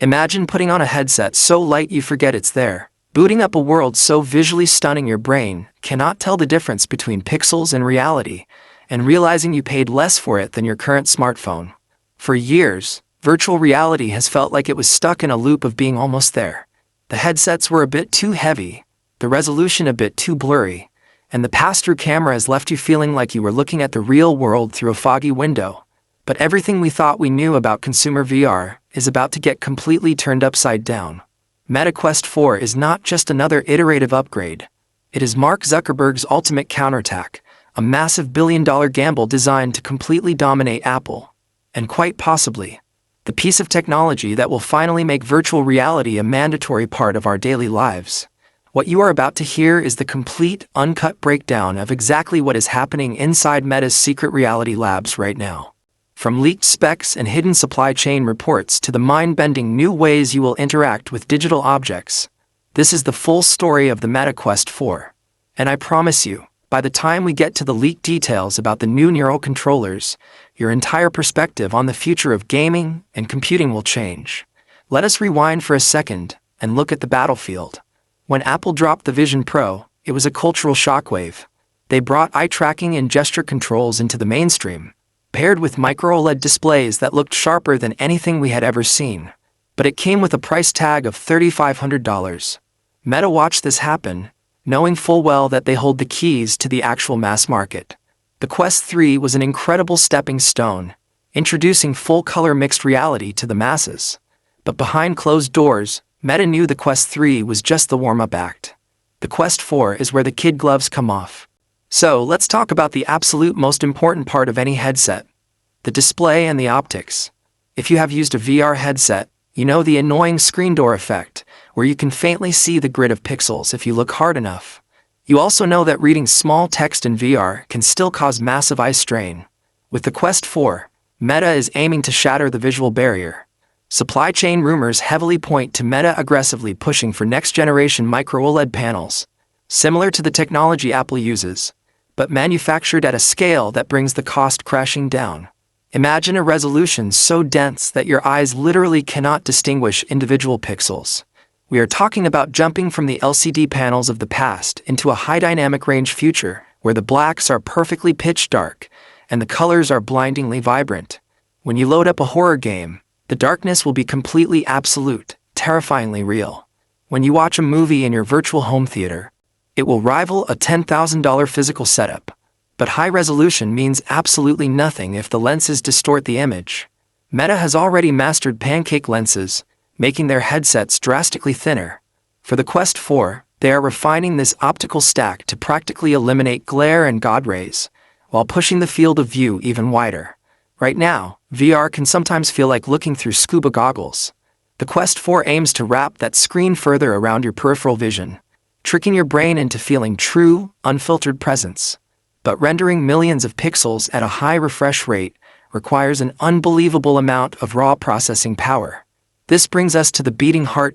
Imagine putting on a headset so light you forget it's there, booting up a world so visually stunning your brain cannot tell the difference between pixels and reality, and realizing you paid less for it than your current smartphone. For years, virtual reality has felt like it was stuck in a loop of being almost there. The headsets were a bit too heavy, the resolution a bit too blurry, and the pass-through camera has left you feeling like you were looking at the real world through a foggy window. But everything we thought we knew about consumer VR is about to get completely turned upside down. Meta Quest 4 is not just another iterative upgrade. It is Mark Zuckerberg's ultimate counterattack, a massive billion-dollar gamble designed to completely dominate Apple. And quite possibly, the piece of technology that will finally make virtual reality a mandatory part of our daily lives. What you are about to hear is the complete, uncut breakdown of exactly what is happening inside Meta's secret reality labs right now. From leaked specs and hidden supply chain reports to the mind-bending new ways you will interact with digital objects, this is the full story of the Meta Quest 4. And I promise you, by the time we get to the leaked details about the new neural controllers, your entire perspective on the future of gaming and computing will change. Let us rewind for a second and look at the battlefield. When Apple dropped the Vision Pro, it was a cultural shockwave. They brought eye tracking and gesture controls into the mainstream, paired with micro-OLED displays that looked sharper than anything we had ever seen. But it came with a price tag of $3,500. Meta watched this happen, knowing full well that they hold the keys to the actual mass market. The Quest 3 was an incredible stepping stone, introducing full-color mixed reality to the masses. But behind closed doors, Meta knew the Quest 3 was just the warm-up act. The Quest 4 is where the kid gloves come off. So let's talk about the absolute most important part of any headset: the display and the optics. If you have used a VR headset, you know the annoying screen door effect, where you can faintly see the grid of pixels if you look hard enough. You also know that reading small text in VR can still cause massive eye strain. With the Quest 4, Meta is aiming to shatter the visual barrier. Supply chain rumors heavily point to Meta aggressively pushing for next-generation micro-OLED panels, similar to the technology Apple uses, but manufactured at a scale that brings the cost crashing down. Imagine a resolution so dense that your eyes literally cannot distinguish individual pixels. We are talking about jumping from the LCD panels of the past into a high dynamic range future where the blacks are perfectly pitch dark and the colors are blindingly vibrant. When you load up a horror game, the darkness will be completely absolute, terrifyingly real. When you watch a movie in your virtual home theater, it will rival a $10,000 physical setup. But high resolution means absolutely nothing if the lenses distort the image. Meta has already mastered pancake lenses, making their headsets drastically thinner. For the Quest 4, they are refining this optical stack to practically eliminate glare and God rays, while pushing the field of view even wider. Right now, VR can sometimes feel like looking through scuba goggles. The Quest 4 aims to wrap that screen further around your peripheral vision, tricking your brain into feeling true, unfiltered presence. But rendering millions of pixels at a high refresh rate requires an unbelievable amount of raw processing power. This brings us to the beating heart